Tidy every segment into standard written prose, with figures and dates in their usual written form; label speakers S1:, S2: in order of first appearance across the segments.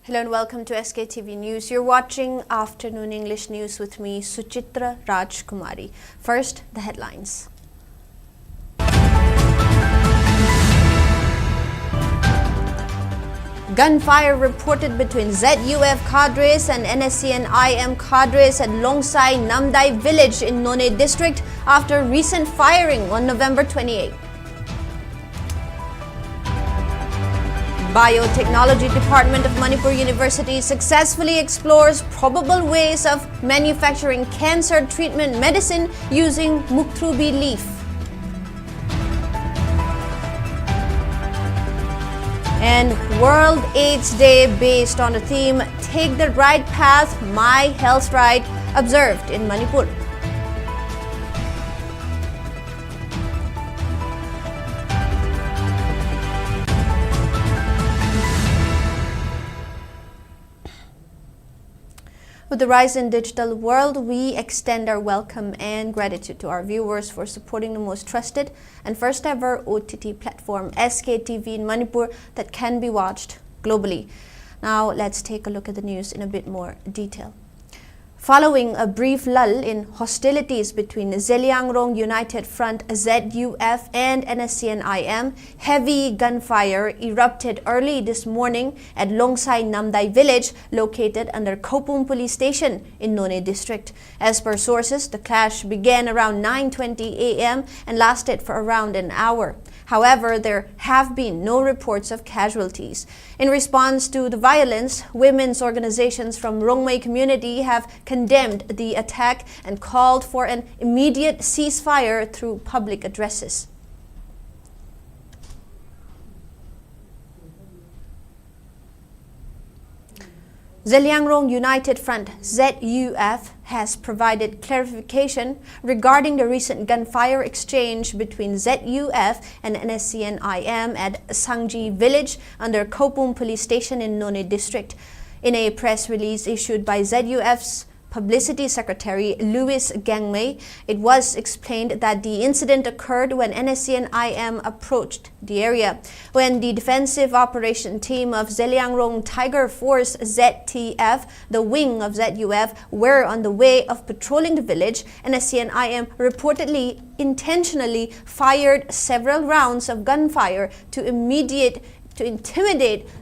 S1: Hello and welcome to SKTV News. You're watching Afternoon English News with me, Suchitra Rajkumari. First, the headlines. Gunfire reported between ZUF cadres and NSCN-IM cadres at Longsai Namdai village in None district after recent firing on November 28. Biotechnology Department of Manipur University successfully explores probable ways of manufacturing cancer treatment medicine using muktrubi leaf. And World AIDS Day based on the theme Take the Right Path, My Health Right observed in Manipur. With the rise in digital world, we extend our welcome and gratitude to our viewers for supporting the most trusted and first ever OTT platform, SKTV in Manipur, that can be watched globally. Now let's take a look at the news in a bit more detail. Following a brief lull in hostilities between Zeliangrong United Front ZUF and NSCN-IM, heavy gunfire erupted early this morning at Longsai Namdai village located under Kopum police station in None district. As per sources, the clash began around 9:20 a.m. and lasted for around an hour. However, there have been no reports of casualties. In response to the violence, women's organizations from Rongmei community have condemned the attack and called for an immediate ceasefire through public addresses. Zeliangrong United Front ZUF has provided clarification regarding the recent gunfire exchange between ZUF and NSCN-IM at Sangji village under Kopum police station in None district. In a press release issued by ZUF's Publicity Secretary Louis Gangmei, it was explained that the incident occurred when NSCN-IM approached the area. When the defensive operation team of Zeliangrong Tiger Force ZTF, the wing of ZUF, were on the way of patrolling the village, NSCN-IM reportedly intentionally fired several rounds of gunfire to intimidate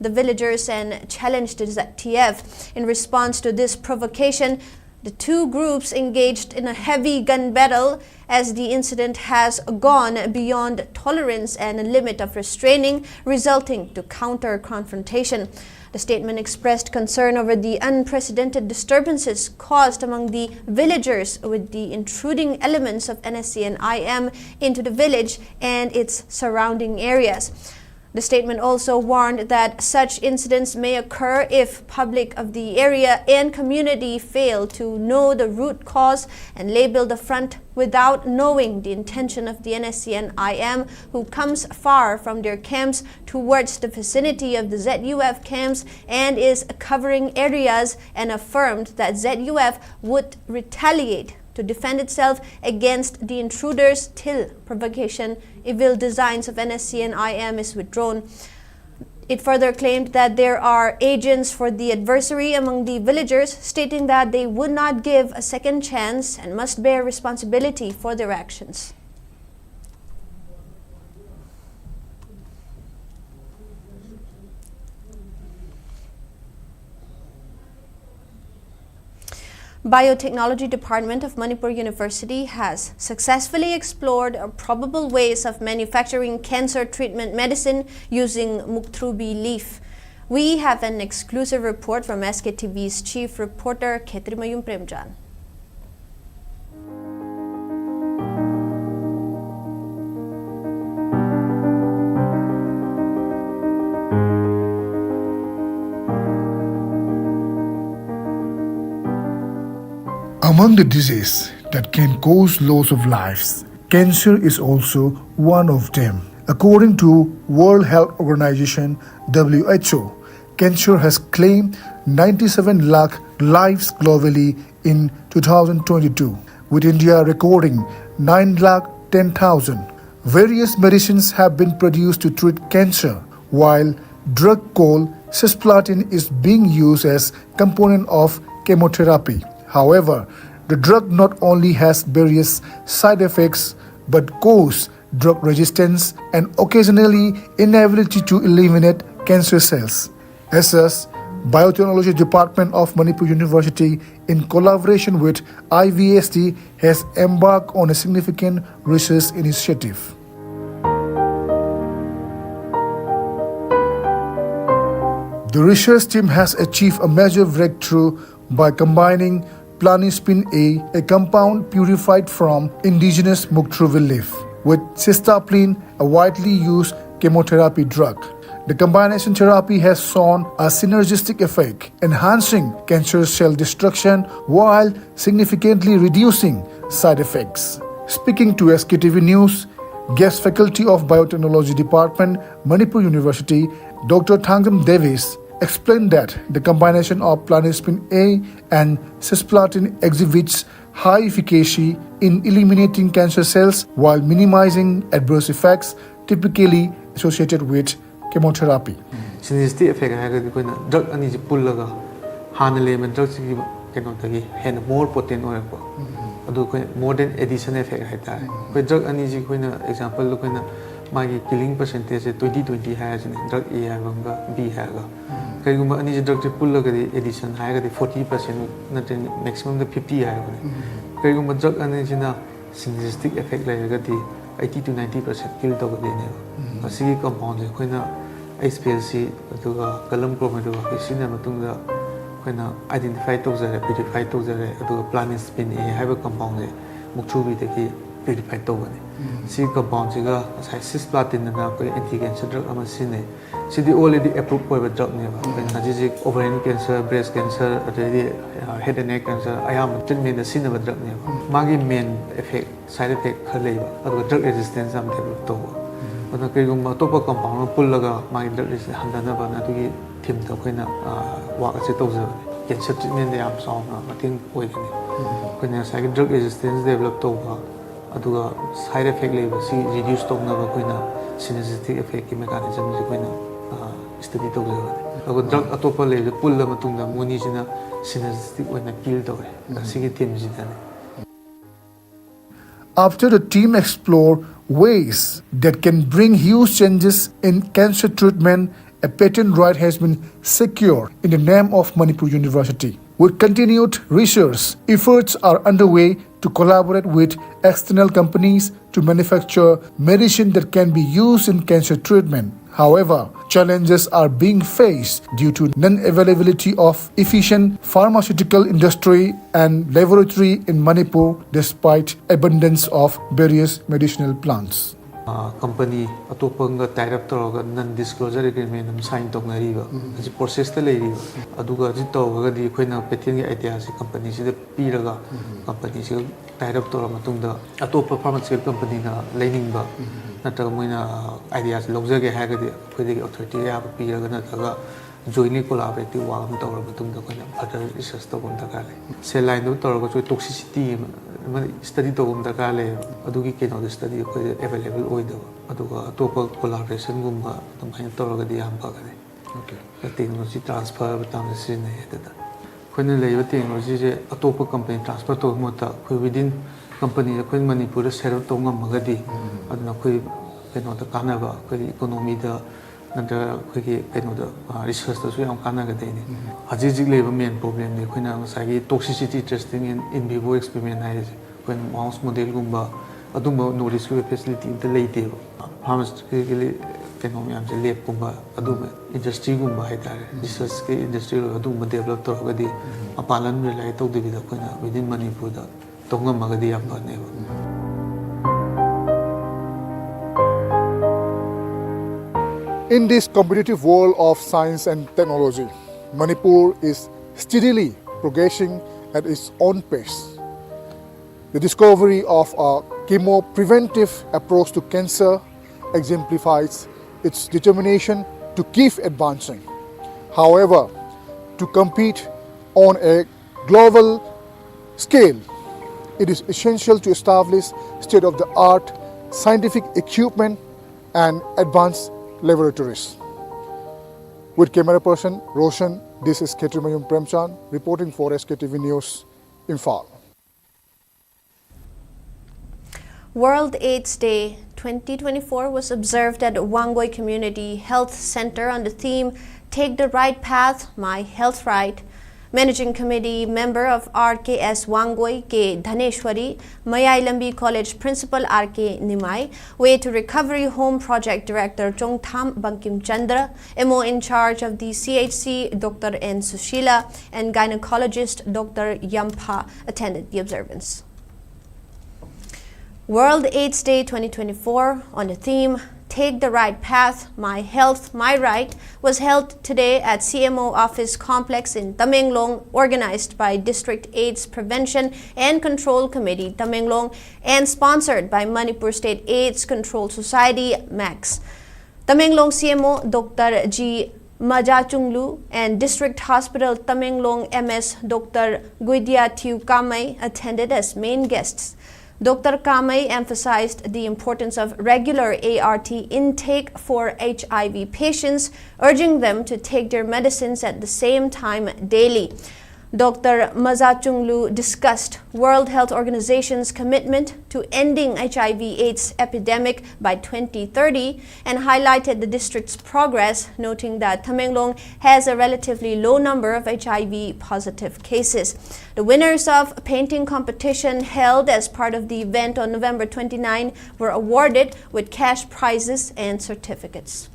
S1: the villagers and challenge the ZTF. In response to this provocation, the two groups engaged in a heavy gun battle as the incident has gone beyond tolerance and a limit of restraining, resulting to counter-confrontation. The statement expressed concern over the unprecedented disturbances caused among the villagers with the intruding elements of NSCN-IM into the village and its surrounding areas. The statement also warned that such incidents may occur if public of the area and community fail to know the root cause and label the front without knowing the intention of the NSCN-IM, who comes far from their camps towards the vicinity of the ZUF camps and is covering areas, and affirmed that ZUF would retaliate to defend itself against the intruders till provocation, evil designs of NSCN-IM is withdrawn. It further claimed that there are agents for the adversary among the villagers, stating that they would not give a second chance and must bear responsibility for their actions. Biotechnology Department of Manipur University has successfully explored probable ways of manufacturing cancer treatment medicine using muktrubi leaf. We have an exclusive report from SKTV's chief reporter Khetrimayum Premjan.
S2: Among the diseases that can cause loss of lives, cancer is also one of them. According to World Health Organization WHO, cancer has claimed 97 lakh lives globally in 2022, with India recording 9 lakh 10,000. Various medicines have been produced to treat cancer, while drug called cisplatin is being used as component of chemotherapy. However, the drug not only has various side effects but cause drug resistance and occasionally inability to eliminate cancer cells. As such, Biotechnology Department of Manipur University, in collaboration with IVSD, has embarked on a significant research initiative. The research team has achieved a major breakthrough by combining Planispin A, a compound purified from indigenous muktruvil leaf, with cystaplin, a widely used chemotherapy drug. The combination therapy has shown a synergistic effect, enhancing cancer cell destruction while significantly reducing side effects. Speaking to SKTV News, guest faculty of Biotechnology Department, Manipur University, Dr. Thangam Davis, explained that the combination of Planispin A and cisplatin exhibits high efficacy in eliminating cancer cells while minimizing adverse effects typically associated with chemotherapy.
S3: Synergistic effect है कि कोई ना drug अन्य जो pull लगा हाने ले में drug की क्या तकी है ना more potent और को अदु कोई more than addition effect है तारे कोई drug अन्य जो कोई ना example कोई ना मागी killing percentage है 20-20 है जिन्हें drug A है वंगा B है गा कहीं गुम्बा अन्य जो drug जो pull लगा दी addition है गा दी 40% ना तो maximum द 50 है कहीं गुम्बा drug अन्य जिन्हें synergistic effect लगेगा दी 80-90% kill तो कर देने वाला असी compound है कोई ना SPLC अदुगा कलम क्रोमेटोगा किसी ने मतुंगा कोई ना identify तो ज़रे purify तो ज़रे अदुगा Planispin A है वो compound है मुख्य तकी purify तो बने सी compound जिगा cisplatin ना कोई anti cancer drug अमर सीने सीधी already approved कोई drug नहीं है कोई ना जिसे ovarian cancer, breast cancer अदुगा head and neck cancer आयाम treatment ना सीने drug नहीं है मागी main effect side effect कर लेगा अदुगा drug resistance हम develop तो हुआ अदुगा कई गुम्बा तो पर compound pull लगा मागी drug resistance हंडना बना अदुगी team तो कोई ना वाक से तो ज़रे cancer treatment याम सॉन्ग ना मतिंग कोई नहीं कोई ना साइक drug resistance develop तो हुआ अदुगा side effect लेगा सी reduce तो ना कोई ना synergistic effect की mechanism जो कोई ना study तो ज़रे अगर drug अतोपा लेगा pull लगा तो ना मोनी जिना synergistic कोई ना kill तो है सी की team जिना ने
S2: After the team explored ways that can bring huge changes in cancer treatment, a patent right has been secured in the name of Manipur University. With continued research, efforts are underway to collaborate with external companies to manufacture medicine that can be used in cancer treatment. However, challenges are being faced due to non-availability of efficient pharmaceutical industry and laboratory in Manipur despite abundance of various medicinal plants.
S3: Company atopanga tie up toroga non-disclosure agreement am sign toknariba as process ta leiriba aduga ji toga di khoina patent gi ऐतिहासिक company si da piraga company si tie up tora matungda atopa pharmaceutical company na learning ba nataga moina ideas logzage ha ga di khoi authority ya piraga nataga jointly collaborative work am tora matungda khoina further research to bom taka le cell line do tora ko toxicity study to bom taka le adugi ke no study ko available oido aduga atopa collaboration gumba tamai tora ga di am ba ga okay technology transfer batam se ne da khoina le yo technology je atopa company transfer to mota khoi within company khoi manipur share to ngam ga di aduna khoi keno da kana ba khoi economy da nanda khoi ki keno da research da su yam kana ga de ni haji jig le ba main problem ni khoi na sa gi toxicity testing in vivo experiment hai when mouse model gumba aduma no risk facility the late pharmaceutically keno yam je lab gumba aduma industry gumba hai tare research ke industry aduma develop to ga di apalan rely to de da khoi na within manipur da tongam ma ga di yam ba ne
S2: In this competitive world of science and technology, Manipur is steadily progressing at its own pace. The discovery of a chemo-preventive approach to cancer exemplifies its determination to keep advancing. However, to compete on a global scale, it is essential to establish state-of-the-art scientific equipment and advanced laboratories. With camera person Roshan, this is Sktv'S Premchand reporting for SKTV News, Imphal.
S1: World AIDS Day 2024 was observed at Wangoi Community Health Center on the theme, Take the Right Path, My Health Right. Managing Committee member of RKS Wangoi K. Dhaneshwari, Mayai Lambi College Principal R.K. Nimai, Way to Recovery Home Project Director Chongtham Bankim Chandra, MO in charge of the CHC Dr. N. Sushila, and gynecologist Dr. Yampha attended the observance. World AIDS Day 2024 on the theme, Take the Right Path, My Health, My Right, was held today at CMO Office Complex in Tamenglong, organized by District AIDS Prevention and Control Committee Tamenglong and sponsored by Manipur State AIDS Control Society, MAX. Tamenglong CMO Dr. G. Majachunglu and District Hospital Tamenglong MS Dr. Guidia Thiu Kamai attended as main guests. Dr. Kamai emphasized the importance of regular ART intake for HIV patients, urging them to take their medicines at the same time daily. Dr. Majachunglu discussed World Health Organization's commitment to ending HIV/AIDS epidemic by 2030 and highlighted the district's progress, noting that Tamenglong has a relatively low number of HIV-positive cases. The winners of a painting competition held as part of the event on November 29 were awarded with cash prizes and certificates.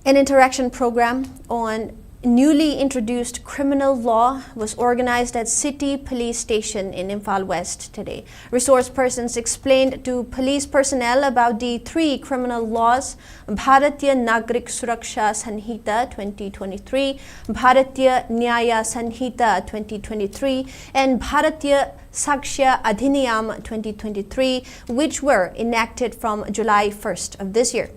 S1: An interaction program on newly introduced criminal law was organized at City Police Station in Imphal West today. Resource persons explained to police personnel about the three criminal laws: Bharatiya Nagrik Suraksha Sanhita 2023, Bharatiya Nyaya Sanhita 2023, and Bharatiya Sakshya Adhiniyam 2023, which were enacted from July 1st of this year.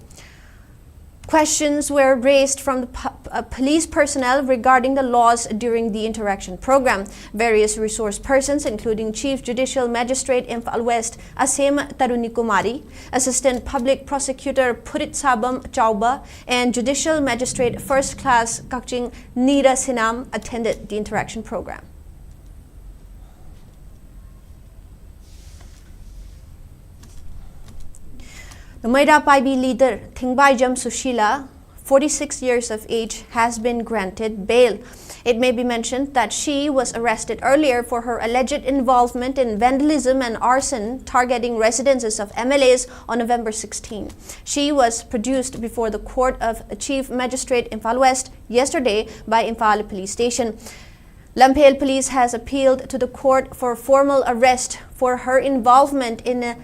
S1: Questions were raised from the police personnel regarding the laws during the interaction program. Various resource persons, including Chief Judicial Magistrate Imphal West Asem Taruni Kumari, Assistant Public Prosecutor Purit Sabam Chauba, and Judicial Magistrate First Class Kakching Nira Sinam attended the interaction program. The Maida Paibi leader, Thingbaijam Sushila, 46 years of age, has been granted bail. It may be mentioned that she was arrested earlier for her alleged involvement in vandalism and arson targeting residences of MLAs on November 16. She was produced before the Court of Chief Magistrate Imphal West yesterday by Imphal Police Station. Lamphel Police has appealed to the court for formal arrest for her involvement in a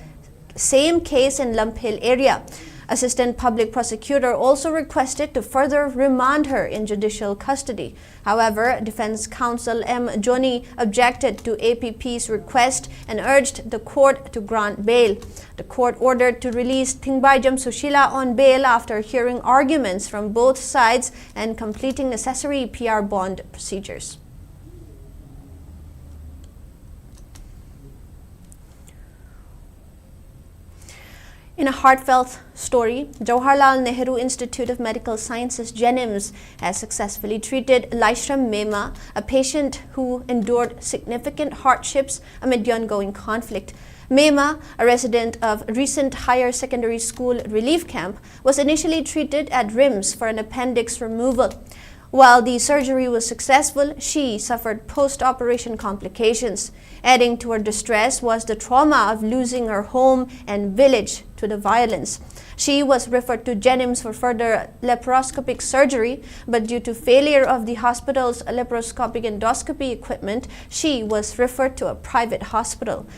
S1: same case in Lamphel area. Assistant Public Prosecutor also requested to further remand her in judicial custody. However, Defense Counsel M. Johnny objected to APP's request and urged the court to grant bail. The court ordered to release Thingbaijam Sushila on bail after hearing arguments from both sides and completing necessary PR bond procedures. In a heartfelt story, Jawaharlal Nehru Institute of Medical Sciences JNIMS has successfully treated Laishram Mema, a patient who endured significant hardships amid the ongoing conflict. Mema, a resident of recent higher secondary school relief camp, was initially treated at RIMS for an appendix removal. While the surgery was successful, she suffered post-operation complications. Adding to her distress was the trauma of losing her home and village to the violence. She was referred to JNIMS for further laparoscopic surgery, but due to failure of the hospital's laparoscopic endoscopy equipment, she was referred to a private hospital.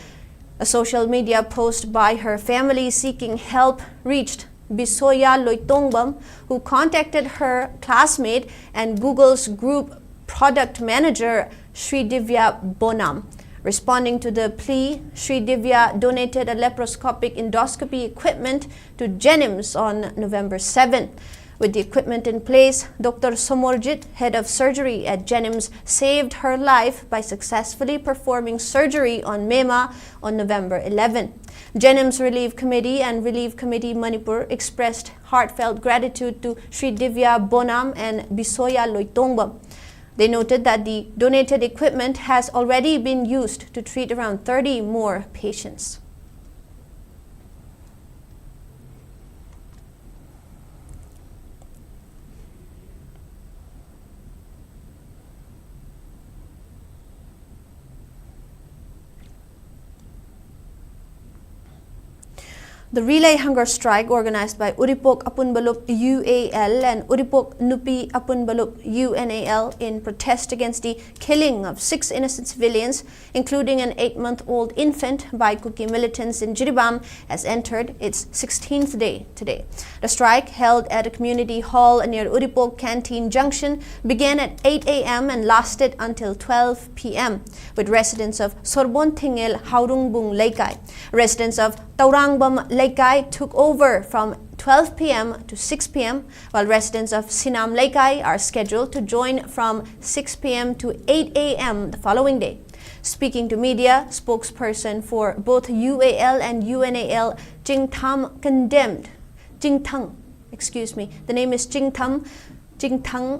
S1: A social media post by her family seeking help reached Bisoya Loitongbam, who contacted her classmate and Google's group product manager Sridivya Bonam. Responding to the plea, Sridivya donated a laparoscopic endoscopy equipment to JNIMS on November 7. With the equipment in place, Dr. Somorjit, head of surgery at Jenims, saved her life by successfully performing surgery on Mema on November 11. Jenims Relief Committee and Relief Committee Manipur expressed heartfelt gratitude to Sri Divya Bonam and Bisoya Loitongbam. They noted that the donated equipment has already been used to treat around 30 more patients. The relay hunger strike organized by Uripok Apunbalup UAL and Uripok Nupi Apunbalup UNAL in protest against the killing of 6 innocent civilians, including an 8-month-old infant by Kuki militants in Jiribam, has entered its 16th day today. The strike, held at a community hall near Uripok Canteen Junction, began at 8 a.m. and lasted until 12 p.m. with residents of Sorbon Tingel Haurungbung Laikai. Residents of Taurangbam Laikai took over from 12 p.m. to 6 p.m., while residents of Sinam Laikai are scheduled to join from 6 p.m. to 8 a.m. the following day. Speaking to media, spokesperson for both UAL and UNAL, Jingthang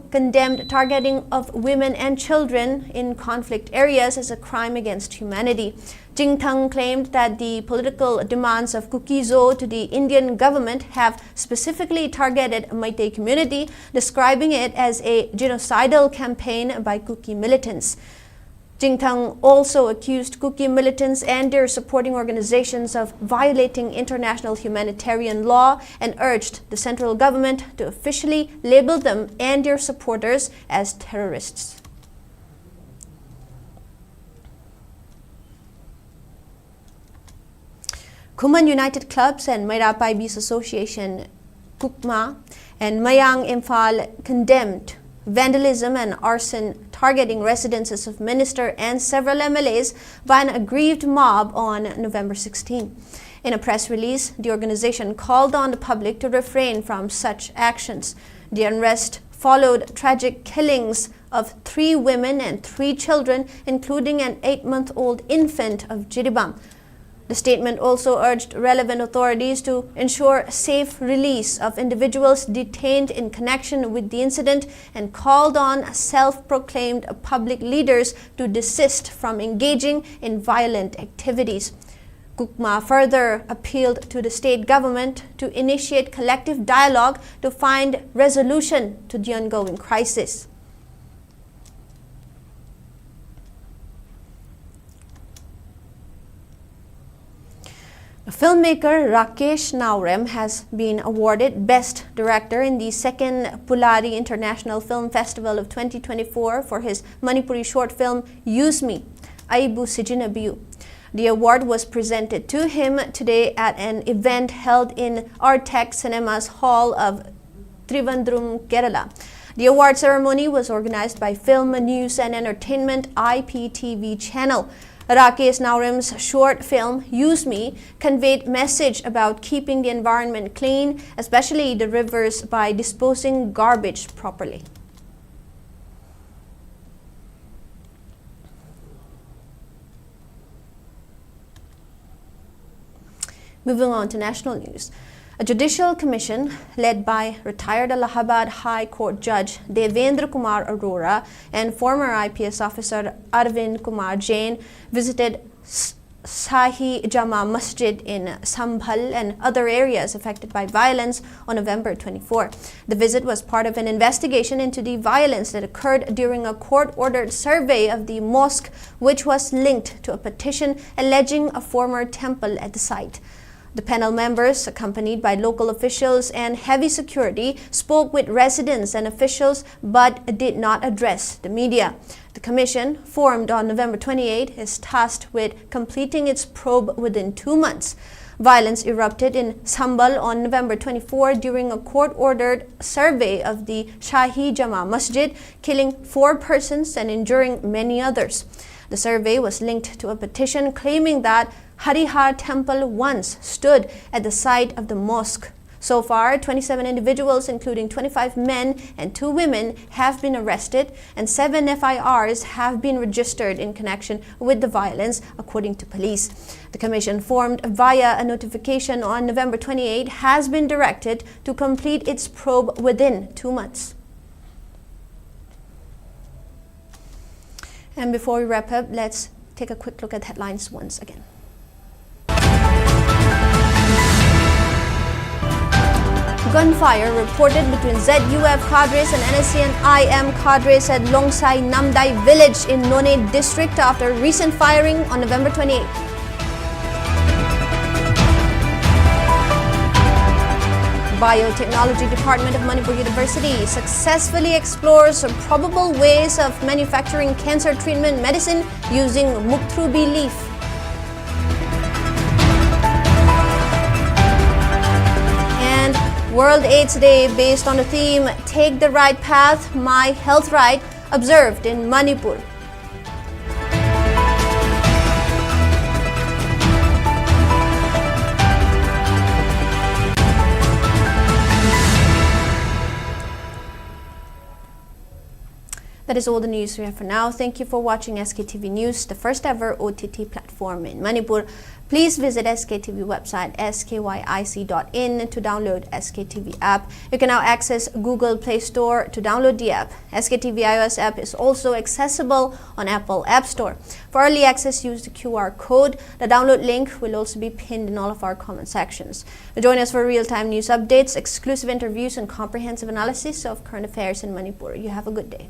S1: condemned targeting of women and children in conflict areas as a crime against humanity. Jingthang claimed that the political demands of Kuki-Zo to the Indian government have specifically targeted Meitei community, describing it as a genocidal campaign by Kuki militants. Jingthang also accused Kuki militants and their supporting organizations of violating international humanitarian law and urged the central government to officially label them and their supporters as terrorists. Kuman United Clubs and Mairapai Bees Association, Kukma, and Mayang Imphal condemned vandalism and arson targeting residences of minister and several MLAs by an aggrieved mob on November 16. In a press release, the organization called on the public to refrain from such actions. The unrest followed tragic killings of 3 women and 3 children, including an 8-month-old infant of Jiribam. The statement also urged relevant authorities to ensure safe release of individuals detained in connection with the incident and called on self-proclaimed public leaders to desist from engaging in violent activities. Kukma further appealed to the state government to initiate collective dialogue to find resolution to the ongoing crisis. Filmmaker Rakesh Naurem has been awarded Best Director in the 2nd Pulari International Film Festival of 2024 for his Manipuri short film Use Me, Aibu Sijinabiu. The award was presented to him today at an event held in Artec Cinemas Hall of Trivandrum, Kerala. The award ceremony was organized by Film News and Entertainment IPTV channel. Rakesh Naurem's short film, Use Me, conveyed message about keeping the environment clean, especially the rivers, by disposing garbage properly. Moving on to national news. A judicial commission led by retired Allahabad High Court Judge Devendra Kumar Arora and former IPS officer Arvind Kumar Jain visited Shahi Jama Masjid in Sambhal and other areas affected by violence on November 24. The visit was part of an investigation into the violence that occurred during a court-ordered survey of the mosque, which was linked to a petition alleging a former temple at the site. The panel members, accompanied by local officials and heavy security, spoke with residents and officials but did not address the media. The commission, formed on November 28, is tasked with completing its probe within 2 months. Violence erupted in Sambal on November 24 during a court-ordered survey of the Shahi Jama Masjid, killing 4 persons and injuring many others. The survey was linked to a petition claiming that Harihar Temple once stood at the site of the mosque. So far, 27 individuals, including 25 men and 2 women, have been arrested, and 7 FIRs have been registered in connection with the violence, according to police. The commission, formed via a notification on November 28, has been directed to complete its probe within 2 months. And before we wrap up, let's take a quick look at headlines once again. Gunfire reported between ZUF cadres and NSCN-IM cadres at Longsai Namdai village in None district after recent firing on November 28. Biotechnology Department of Manipur University successfully explores probable ways of manufacturing cancer treatment medicine using muktrubi leaf. And World AIDS Day, based on the theme Take the Right Path, My Health Right, observed in Manipur. That is all the news we have for now. Thank you for watching SKTV News, the first ever OTT platform in Manipur. Please visit SKTV website skyic.in to download SKTV app. You can now access Google Play Store to download the app. SKTV iOS app is also accessible on Apple App Store. For early access, use the QR code. The download link will also be pinned in all of our comment sections. Join us for real-time news updates, exclusive interviews, and comprehensive analysis of current affairs in Manipur. You have a good day.